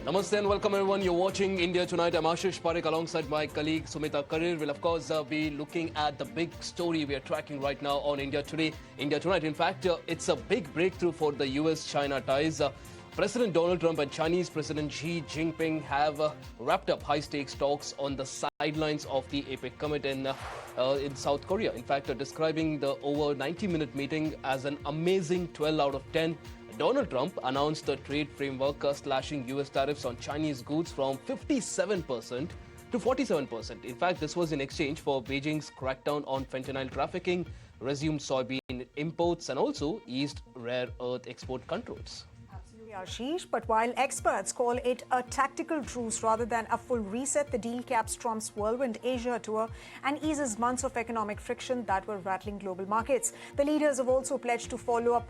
Namaste and welcome everyone. You're watching India Tonight. I'm Ashish Parekh alongside my colleague Sumita Karir. We'll of course be looking at the big story we are tracking right now on India Today, India Tonight. In fact, it's a big breakthrough for the US-China ties. President Donald Trump and Chinese President Xi Jinping have wrapped up high-stakes talks on the sidelines of the APEC summit in South Korea. In fact, describing the over 90-minute meeting as an amazing 12 out of 10. Donald Trump announced the trade framework slashing US tariffs on Chinese goods from 57% to 47%. In fact, this was in exchange for Beijing's crackdown on fentanyl trafficking, resumed soybean imports, and also eased rare earth export controls. Ashish, but while experts call it a tactical truce rather than a full reset, the deal caps Trump's whirlwind Asia tour and eases months of economic friction that were rattling global markets. The leaders have also pledged to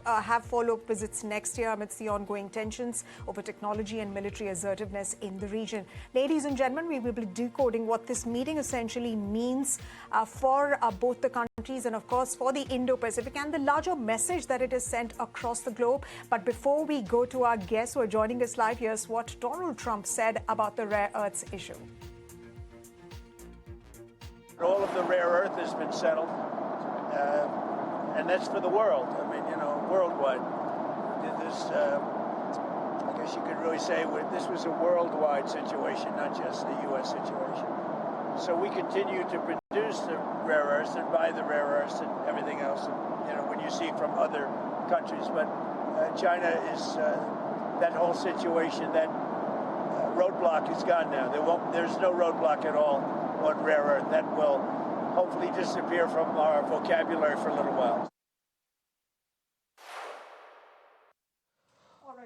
have follow-up visits next year amidst the ongoing tensions over technology and military assertiveness in the region. Ladies and gentlemen, we will be decoding what this meeting essentially means for both the countries and, of course, for the Indo-Pacific and the larger message that it has sent across the globe. But before we go to our guests who are joining us live, here's what Donald Trump said about the rare earths issue. All of the rare earth has been settled, and that's for the world. I mean, worldwide. I guess you could really say this was a worldwide situation, not just the U.S. situation. So we continue to produce the rare earths and buy the rare earths and everything else, when you see from other countries. But China is... that whole situation, that roadblock is gone now. There's no roadblock at all on rare earth. That will hopefully disappear from our vocabulary for a little while.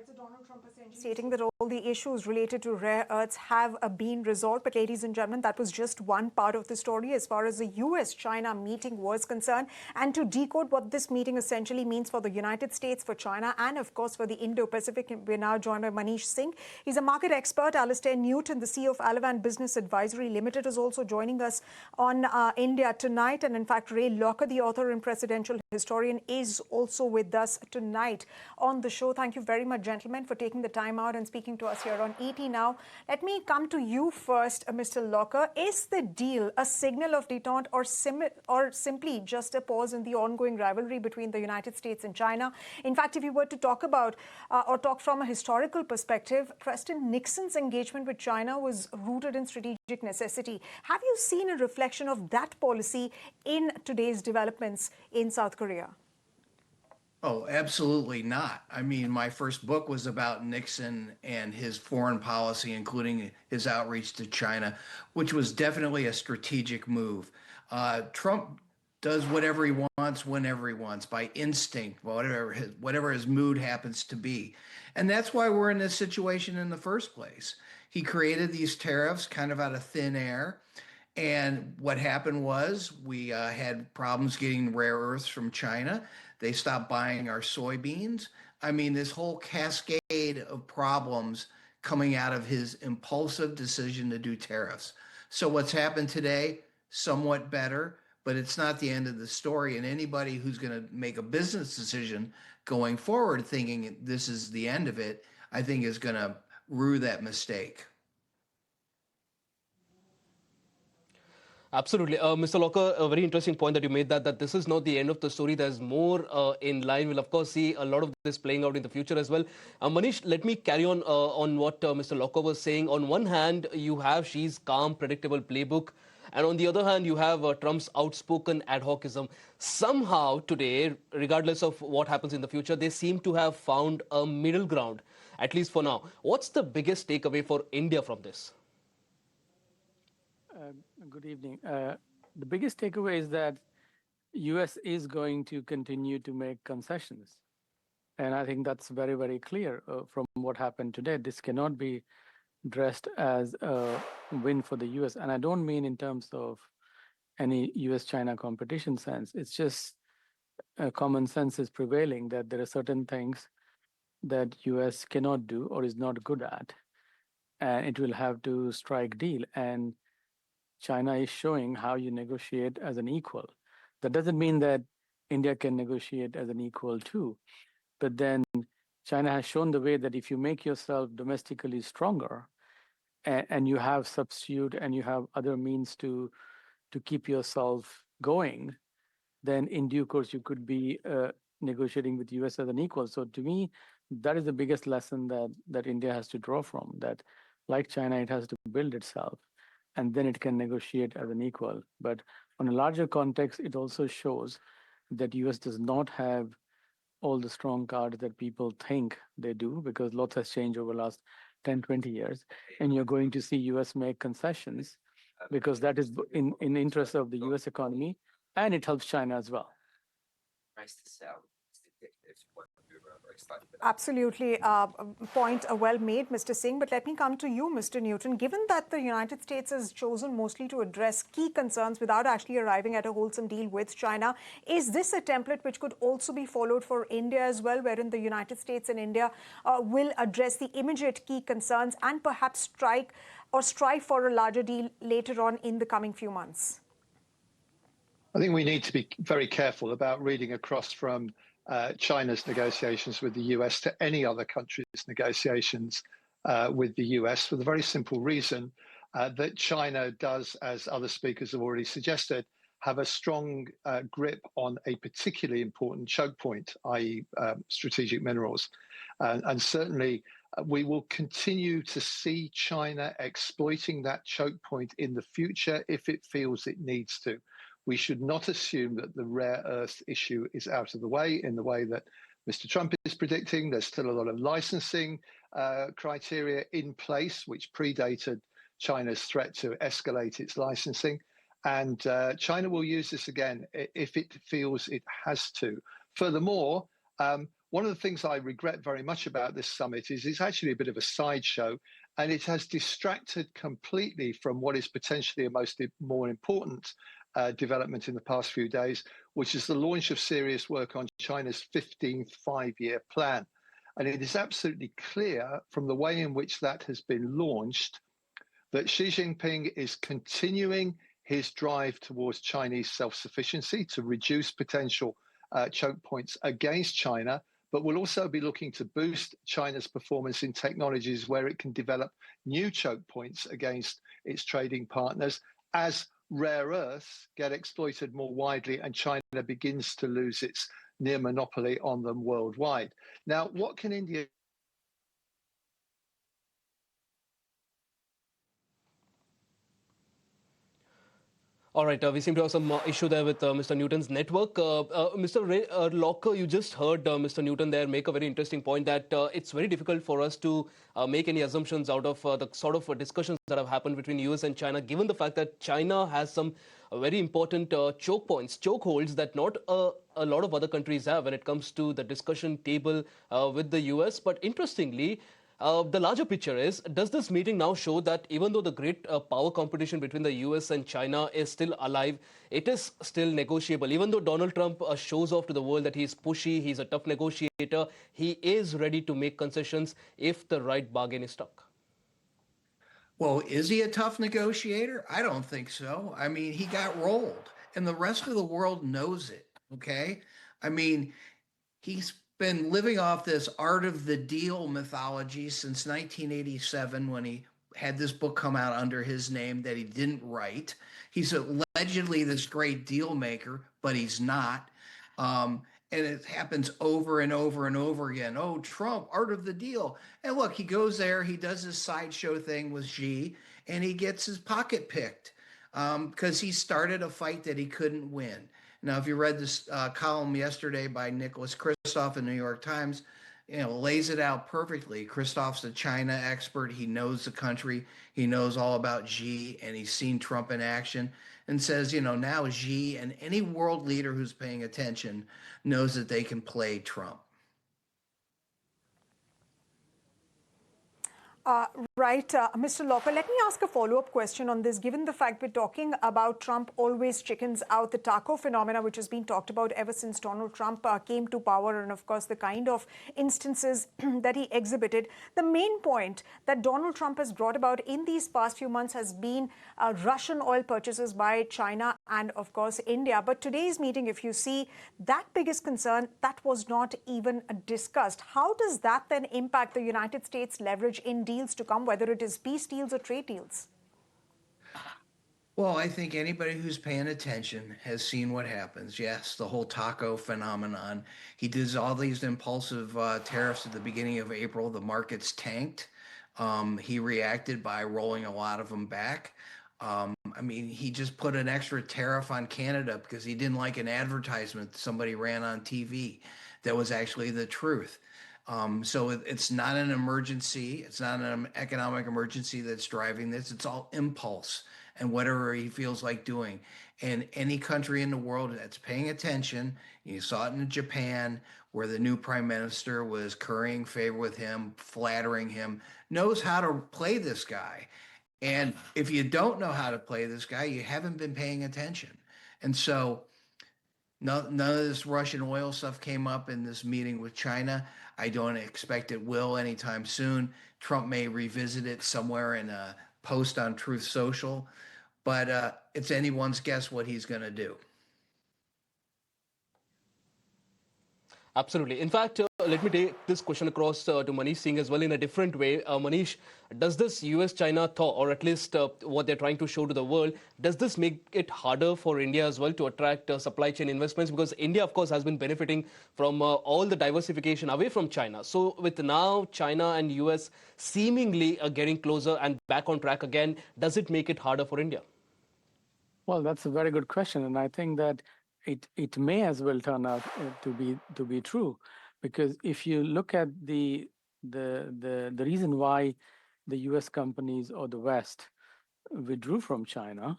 So Donald Trump essentially stating that all the issues related to rare earths have been resolved. But ladies and gentlemen, that was just one part of the story as far as the US-China meeting was concerned. And to decode what this meeting essentially means for the United States, for China, and of course for the Indo-Pacific, we're now joined by Manish Singh. He's a market expert. Alastair Newton, the CEO of Alavan Business Advisory Limited, is also joining us on India Tonight. And in fact, Ray Locker, the author and presidential historian, is also with us tonight on the show. Thank you very much, gentlemen, for taking the time out and speaking to us here on ET Now. Let me come to you first, Mr. Locker. Is the deal a signal of detente or simply just a pause in the ongoing rivalry between the United States and China? In fact, if you were to talk about or talk from a historical perspective, President Nixon's engagement with China was rooted in strategic necessity. Have you seen a reflection of that policy in today's developments in South Korea? Oh, absolutely not. I mean, my first book was about Nixon and his foreign policy, including his outreach to China, which was definitely a strategic move. Trump does whatever he wants, whenever he wants, by instinct, whatever his mood happens to be. And that's why we're in this situation in the first place. He created these tariffs kind of out of thin air. And what happened was we had problems getting rare earths from China. They stopped buying our soybeans. I mean, this whole cascade of problems coming out of his impulsive decision to do tariffs. So what's happened today, somewhat better, but it's not the end of the story. And anybody who's going to make a business decision going forward thinking this is the end of it, I think is going to rue that mistake. Absolutely. Mr. Locker, a very interesting point that you made, that this is not the end of the story. There's more in line. We'll, of course, see a lot of this playing out in the future as well. Manish, let me carry on what Mr. Locker was saying. On one hand, you have Xi's calm, predictable playbook. And on the other hand, you have Trump's outspoken ad hocism. Somehow today, regardless of what happens in the future, they seem to have found a middle ground, at least for now. What's the biggest takeaway for India from this? Good evening. The biggest takeaway is that U.S. is going to continue to make concessions. And I think that's very, very clear from what happened today. This cannot be dressed as a win for the U.S. And I don't mean in terms of any U.S.-China competition sense. It's just common sense is prevailing that there are certain things that U.S. cannot do or is not good at. And it will have to strike deal. And China is showing how you negotiate as an equal. That doesn't mean that India can negotiate as an equal too. But then China has shown the way that if you make yourself domestically stronger and you have substitute and you have other means to keep yourself going, then in due course you could be negotiating with US as an equal. So to me, that is the biggest lesson that India has to draw from, that like China, it has to build itself and then it can negotiate as an equal. But on a larger context, it also shows that US does not have all the strong cards that people think they do, because lots has changed over the last 10, 20 years. And you're going to see US make concessions because that is in interest of the US economy, and it helps China as well. Absolutely. Point well made, Mr. Singh. But let me come to you, Mr. Newton. Given that the United States has chosen mostly to address key concerns without actually arriving at a wholesome deal with China, is this a template which could also be followed for India as well, wherein the United States and India will address the immediate key concerns and perhaps strike or strive for a larger deal later on in the coming few months? I think we need to be very careful about reading across from China's negotiations with the US to any other country's negotiations with the US, for the very simple reason that China does, as other speakers have already suggested, have a strong grip on a particularly important choke point, i.e. Strategic minerals. And certainly we will continue to see China exploiting that choke point in the future if it feels it needs to. We should not assume that the rare earth issue is out of the way in the way that Mr. Trump is predicting. There's still a lot of licensing criteria in place, which predated China's threat to escalate its licensing. And China will use this again if it feels it has to. Furthermore, one of the things I regret very much about this summit is it's actually a bit of a sideshow, and it has distracted completely from what is potentially a more important development in the past few days, which is the launch of serious work on China's 15th five-year plan. And it is absolutely clear from the way in which that has been launched that Xi Jinping is continuing his drive towards Chinese self-sufficiency to reduce potential choke points against China, but will also be looking to boost China's performance in technologies where it can develop new choke points against its trading partners as rare earths get exploited more widely and China begins to lose its near monopoly on them worldwide. Now, what can India All right, we seem to have some issue there with Mr. Newton's network. Mr. Locker, you just heard Mr. Newton there make a very interesting point that it's very difficult for us to make any assumptions out of the sort of discussions that have happened between US and China, given the fact that China has some very important choke points, chokeholds that not a lot of other countries have when it comes to the discussion table with the US. But interestingly, the larger picture is, does this meeting now show that even though the great power competition between the US and China is still alive, it is still negotiable? Even though Donald Trump shows off to the world that he's pushy, he's a tough negotiator, he is ready to make concessions if the right bargain is struck. Well, is he a tough negotiator? I don't think so. I mean, he got rolled, and the rest of the world knows it, okay? I mean, he's been living off this art of the deal mythology since 1987 when he had this book come out under his name that he didn't write. He's allegedly this great deal maker, but he's not. And it happens over and over and over again. Oh, Trump, art of the deal. And look, he goes there, he does his sideshow thing with Xi, and he gets his pocket picked because he started a fight that he couldn't win. Now, if you read this column yesterday by Nicholas Kristof in the New York Times, lays it out perfectly. Kristof's a China expert. He knows the country. He knows all about Xi, and he's seen Trump in action, and says, now Xi and any world leader who's paying attention knows that they can play Trump. Right, Mr. Loper, let me ask a follow-up question on this. Given the fact we're talking about Trump always chickens out, the taco phenomena, which has been talked about ever since Donald Trump came to power, and of course the kind of instances that he exhibited. The main point that Donald Trump has brought about in these past few months has been Russian oil purchases by China and of course India. But today's meeting, if you see, that biggest concern, that was not even discussed. How does that then impact the United States' leverage in deals to come, whether it is peace deals or trade deals? Well, I think anybody who's paying attention has seen what happens. Yes, the whole taco phenomenon. He does all these impulsive tariffs at the beginning of April. The markets tanked. He reacted by rolling a lot of them back. I mean, he just put an extra tariff on Canada because he didn't like an advertisement somebody ran on TV that was actually the truth. So it's not an emergency. It's not an economic emergency that's driving this. It's all impulse and whatever he feels like doing. And any country in the world that's paying attention, you saw it in Japan, where the new prime minister was currying favor with him, flattering him, knows how to play this guy. And if you don't know how to play this guy, you haven't been paying attention. And so none of this Russian oil stuff came up in this meeting with China. I don't expect it will anytime soon. Trump may revisit it somewhere in a post on Truth Social, but it's anyone's guess what he's going to do. Absolutely. In fact, let me take this question across to Manish Singh as well in a different way. Manish, does this US-China thaw, or at least what they're trying to show to the world, does this make it harder for India as well to attract supply chain investments? Because India, of course, has been benefiting from all the diversification away from China. So with now China and US seemingly getting closer and back on track again, does it make it harder for India? Well, that's a very good question, and I think that it may as well turn out to be true, because if you look at the reason why the U.S. companies or the West withdrew from China,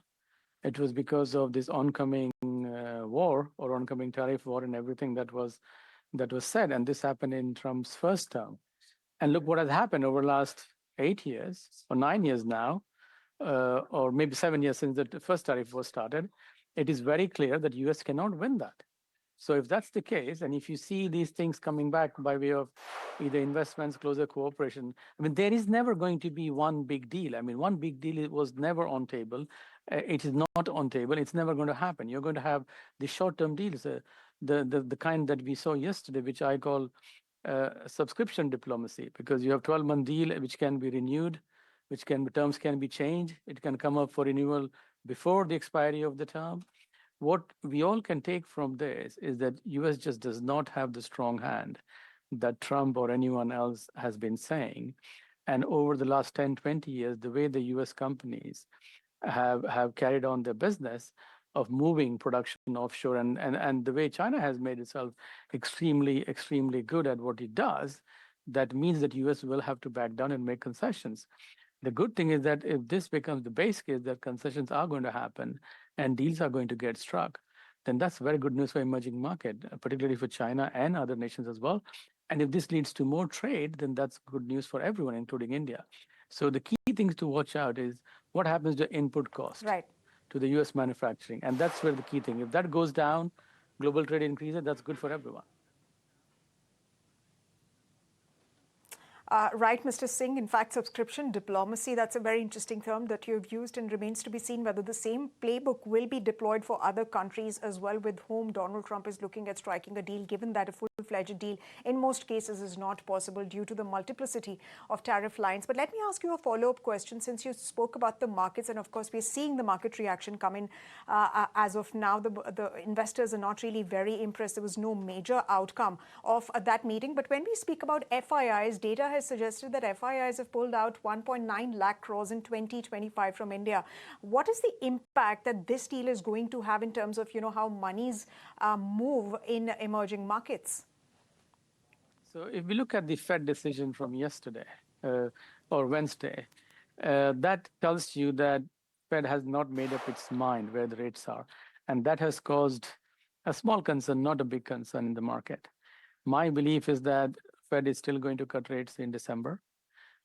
it was because of this oncoming war or oncoming tariff war and everything that was said, and this happened in Trump's first term. And look what has happened over the last 8 years or 9 years now, or maybe 7 years since the first tariff was started. It is very clear that US cannot win that. So if that's the case, and if you see these things coming back by way of either investments, closer cooperation, I mean, there is never going to be one big deal. I mean, one big deal was never on table. It is not on table. It's never going to happen. You're going to have the short-term deals, the kind that we saw yesterday, which I call subscription diplomacy, because you have 12-month deal which can be renewed, terms can be changed. It can come up for renewal before the expiry of the term. What we all can take from this is that US just does not have the strong hand that Trump or anyone else has been saying. And over the last 10, 20 years, the way the US companies have carried on their business of moving production offshore, and the way China has made itself extremely good at what it does, that means that US will have to back down and make concessions. The good thing is that if this becomes the base case, that concessions are going to happen and deals are going to get struck, then that's very good news for emerging market, particularly for China and other nations as well. And if this leads to more trade, then that's good news for everyone, including India. So the key things to watch out is what happens to input cost to the US manufacturing. And that's where the key thing. If that goes down, global trade increases, that's good for everyone. Right, Mr. Singh. In fact, subscription diplomacy, that's a very interesting term that you've used, and remains to be seen whether the same playbook will be deployed for other countries as well, with whom Donald Trump is looking at striking a deal, given that a full-fledged deal in most cases is not possible due to the multiplicity of tariff lines. But let me ask you a follow-up question, since you spoke about the markets, and of course we're seeing the market reaction come in. As of now, the investors are not really very impressed. There was no major outcome of that meeting. But when we speak about FIIs, data has suggested that FIIs have pulled out 1.9 lakh crores in 2025 from India. What is the impact that this deal is going to have in terms of, how monies move in emerging markets? So if we look at the Fed decision from yesterday or Wednesday, that tells you that Fed has not made up its mind where the rates are. And that has caused a small concern, not a big concern in the market. My belief is that Fed is still going to cut rates in December.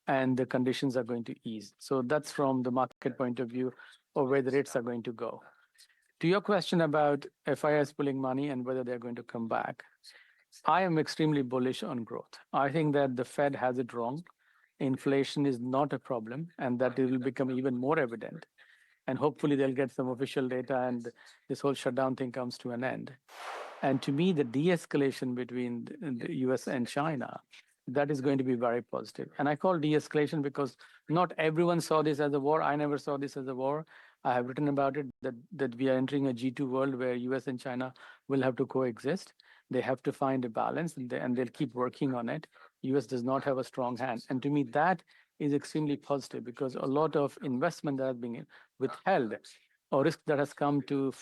and the conditions are going to ease. So that's from the market point of view of where the rates are going to go. To your question about FIS pulling money and whether they're going to come back, I am extremely bullish on growth. I think that the Fed has it wrong. Inflation is not a problem, and that it will become even more evident. And hopefully they'll get some official data and this whole shutdown thing comes to an end. And to me, the de-escalation between the US and China, that is going to be very positive. And I call de-escalation because not everyone saw this as a war. I never saw this as a war. I have written about it, that we are entering a G2 world where US and China will have to coexist. They have to find a balance, and they'll keep working on it. US does not have a strong hand. And to me, that is extremely positive because a lot of investment that has been withheld or risk that has come to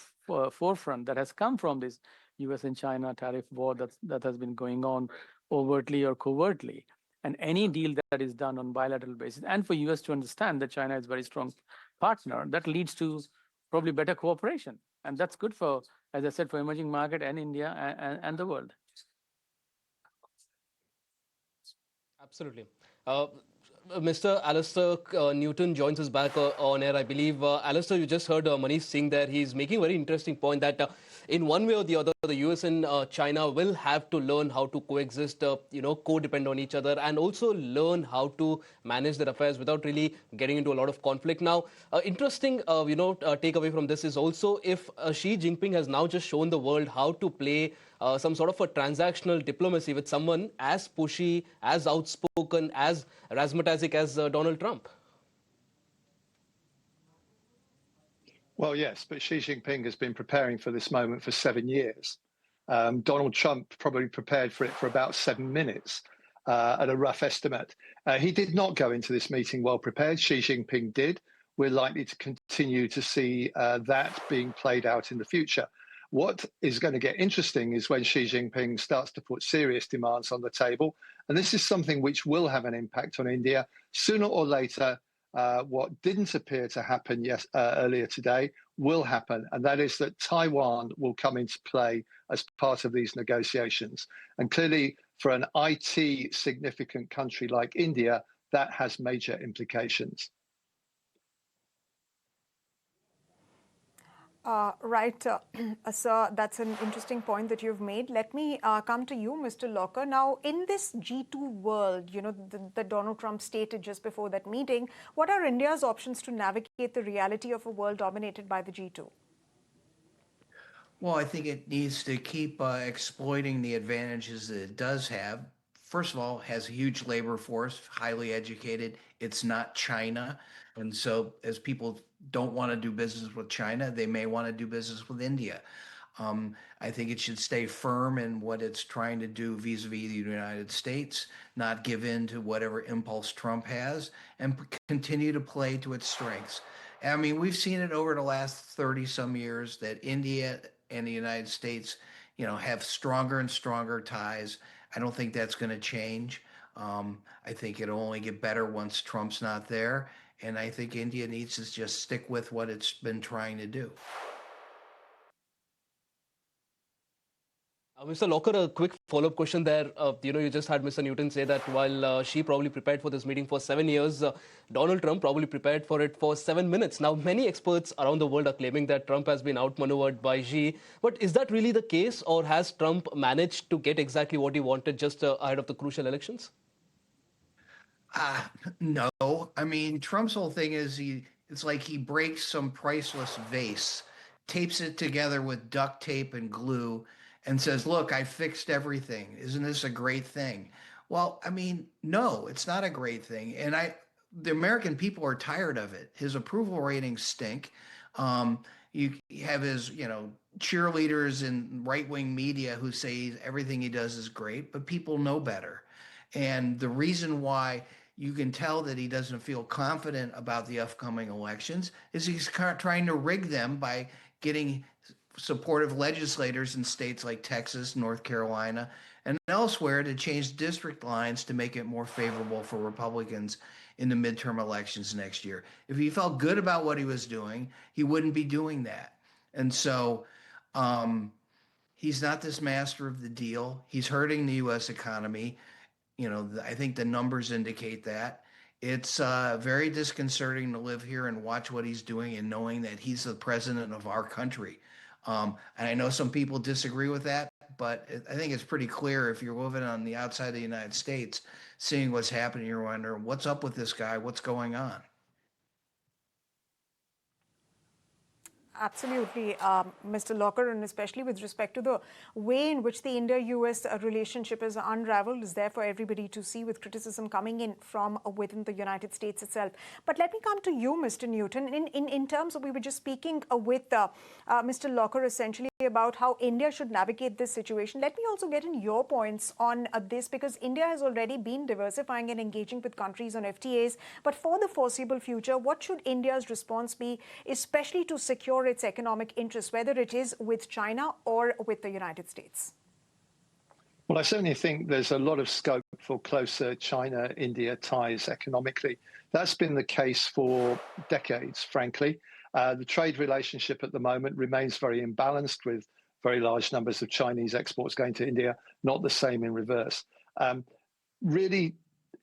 forefront that has come from this US and China tariff war that has been going on overtly or covertly. And any deal that is done on bilateral basis, and for US to understand that China is a very strong partner, that leads to probably better cooperation. And that's good for, as I said, for emerging market and India and the world. Absolutely. Mr. Alistair Newton joins us back on air, I believe. Alistair, you just heard Manish Singh there. He's making a very interesting point that in one way or the other, the US and China will have to learn how to coexist, co-depend on each other, and also learn how to manage their affairs without really getting into a lot of conflict. Now, interesting, takeaway from this is also if Xi Jinping has now just shown the world how to play some sort of a transactional diplomacy with someone as pushy, as outspoken, as razzmatazzic as Donald Trump. Well, yes, but Xi Jinping has been preparing for this moment for 7 years. Donald Trump probably prepared for it for about 7 minutes at a rough estimate. He did not go into this meeting well prepared. Xi Jinping did. We're likely to continue to see that being played out in the future. What is going to get interesting is when Xi Jinping starts to put serious demands on the table. And this is something which will have an impact on India. Sooner or later, what didn't appear to happen earlier today will happen. And that is that Taiwan will come into play as part of these negotiations. And clearly, for an IT significant country like India, that has major implications. Right, sir, that's an interesting point that you've made. Let me come to you, Mr. Locker. Now, in this G2 world, that Donald Trump stated just before that meeting, what are India's options to navigate the reality of a world dominated by the G2? Well, I think it needs to keep exploiting the advantages that it does have. First of all, it has a huge labor force, highly educated. It's not China. And so as people don't want to do business with China, they may want to do business with India. I think it should stay firm in what it's trying to do vis-a-vis the United States, not give in to whatever impulse Trump has, and continue to play to its strengths. I mean, we've seen it over the last 30 some years that India and the United States, have stronger and stronger ties. I don't think that's going to change. I think it'll only get better once Trump's not there. And I think India needs to just stick with what it's been trying to do. Mr. Locker, a quick follow-up question there. You just had Mr. Newton say that while she probably prepared for this meeting for 7 years, Donald Trump probably prepared for it for 7 minutes. Now, many experts around the world are claiming that Trump has been outmaneuvered by Xi. But is that really the case, or has Trump managed to get exactly what he wanted just ahead of the crucial elections? No. I mean, Trump's whole thing is it's like he breaks some priceless vase, tapes it together with duct tape and glue, and says, look, I fixed everything. Isn't this a great thing? Well, I mean, no, it's not a great thing. And the American people are tired of it. His approval ratings stink. You have his, cheerleaders in right-wing media who say everything he does is great, but people know better. And the reason why you can tell that he doesn't feel confident about the upcoming elections is he's trying to rig them by getting supportive legislators in states like Texas, North Carolina, and elsewhere to change district lines to make it more favorable for Republicans in the midterm elections next year. If he felt good about what he was doing, he wouldn't be doing that. And so he's not this master of the deal. He's hurting the U.S. economy. I think the numbers indicate that. It's very disconcerting to live here and watch what he's doing and knowing that he's the president of our country. And I know some people disagree with that, but I think it's pretty clear if you're living on the outside of the United States, seeing what's happening, you're wondering, what's up with this guy? What's going on? Absolutely, Mr. Locker, and especially with respect to the way in which the India-US relationship is unraveled is there for everybody to see, with criticism coming in from within the United States itself. But let me come to you, Mr. Newton. In terms of, we were just speaking with Mr. Locker essentially about how India should navigate this situation. Let me also get in your points on this, because India has already been diversifying and engaging with countries on FTAs. But for the foreseeable future, what should India's response be, especially to secure its economic interests, whether it is with China or with the United States? Well, I certainly think there's a lot of scope for closer China-India ties economically. That's been the case for decades, frankly. The trade relationship at the moment remains very imbalanced, with very large numbers of Chinese exports going to India, not the same in reverse. Really,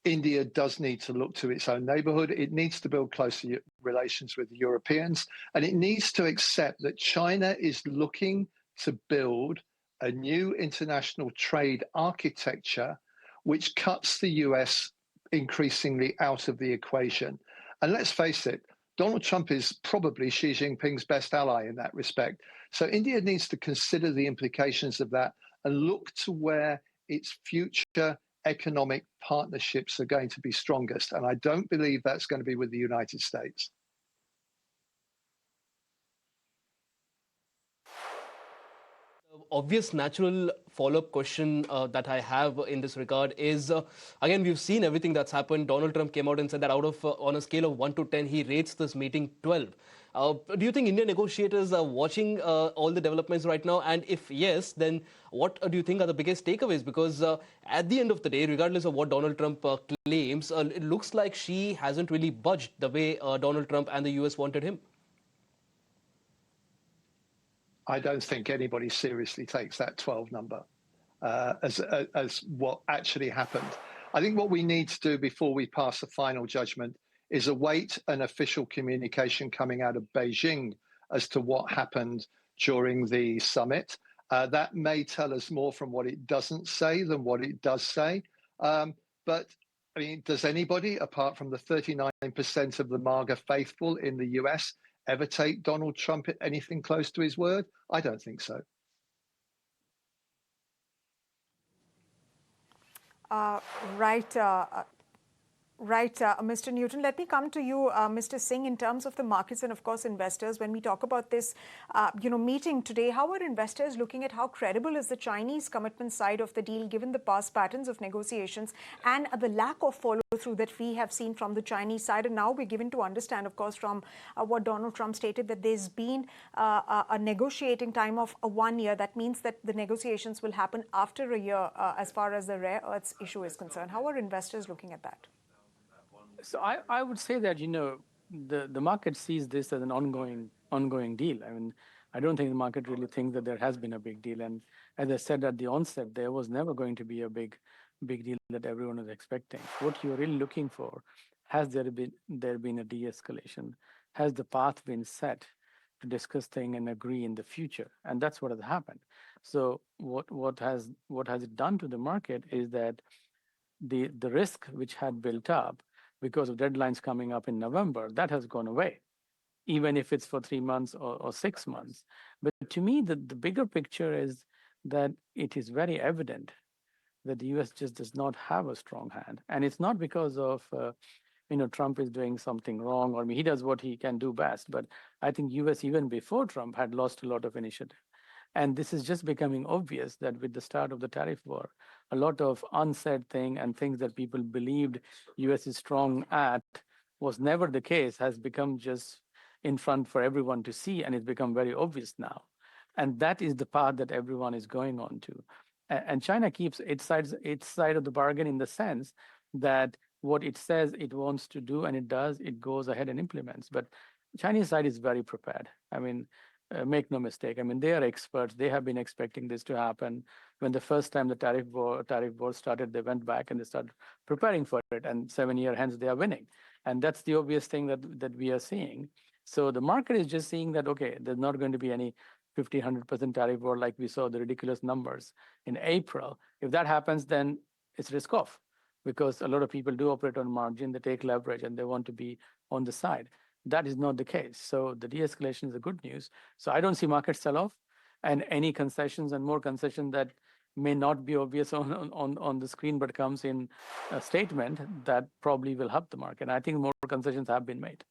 India does need to look to its own neighborhood. It needs to build closer relations with the Europeans, and it needs to accept that China is looking to build a new international trade architecture which cuts the US increasingly out of the equation. And let's face it, Donald Trump is probably Xi Jinping's best ally in that respect. So India needs to consider the implications of that and look to where its future economic partnerships are going to be strongest. And I don't believe that's going to be with the United States. Obvious natural follow-up question that I have in this regard is, again, we've seen everything that's happened. Donald Trump came out and said that out of on a scale of 1 to 10, he rates this meeting 12. Do you think Indian negotiators are watching all the developments right now? And if yes, then what do you think are the biggest takeaways? Because at the end of the day, regardless of what Donald Trump claims, it looks like she hasn't really budged the way Donald Trump and the US wanted him. I don't think anybody seriously takes that 12 number as what actually happened. I think what we need to do before we pass a final judgment is await an official communication coming out of Beijing as to what happened during the summit. That may tell us more from what it doesn't say than what it does say. But I mean, does anybody, apart from the 39% of the MAGA faithful in the US, ever take Donald Trump anything close to his word? I don't think so. Right, Mr. Newton. Let me come to you, Mr. Singh, in terms of the markets and, of course, investors. When we talk about this, meeting today, how are investors looking at how credible is the Chinese commitment side of the deal, given the past patterns of negotiations and the lack of follow-through that we have seen from the Chinese side? And now we're given to understand, of course, from what Donald Trump stated, that there's been a negotiating time of 1 year. That means that the negotiations will happen after a year as far as the rare earths issue is concerned. How are investors looking at that? So I would say that, the market sees this as an ongoing deal. I mean, I don't think the market really thinks that there has been a big deal. And as I said at the onset, there was never going to be a big deal that everyone was expecting. What you're really looking for, has there been a de-escalation? Has the path been set to discuss things and agree in the future? And that's what has happened. So what has it done to the market is that the risk which had built up because of deadlines coming up in November, that has gone away, even if it's for 3 months or 6 months. But to me, the bigger picture is that it is very evident that the US just does not have a strong hand. And it's not because of, Trump is doing something wrong, or he does what he can do best. But I think US, even before Trump, had lost a lot of initiative. And this is just becoming obvious that with the start of the tariff war, a lot of unsaid things and things that people believed US is strong at was never the case, has become just in front for everyone to see, and it's become very obvious now. And that is the path that everyone is going on to. And China keeps its side of the bargain, in the sense that what it says it wants to do and it does, it goes ahead and implements. But Chinese side is very prepared. I mean, make no mistake. I mean, they are experts. They have been expecting this to happen. When the first time the tariff war started, they went back and they started preparing for it. And 7 years hence, they are winning. And that's the obvious thing that we are seeing. So the market is just seeing that, okay, there's not going to be any 50, 100% tariff war like we saw the ridiculous numbers in April. If that happens, then it's risk off, because a lot of people do operate on margin, they take leverage, and they want to be on the side. That is not the case. So the de-escalation is the good news. So I don't see market sell-off, and any concessions and more concession that may not be obvious on the screen but comes in a statement, that probably will help the market. And I think more concessions have been made.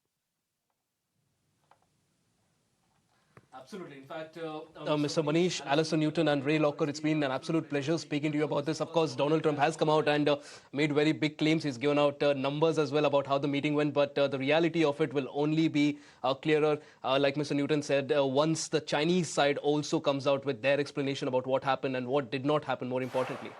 Absolutely. In fact, Mr. Manish, Alison Newton and Ray Locker, it's been an absolute pleasure speaking to you about this. Of course, Donald Trump has come out and made very big claims. He's given out numbers as well about how the meeting went, but the reality of it will only be clearer, like Mr. Newton said, once the Chinese side also comes out with their explanation about what happened and what did not happen, more importantly.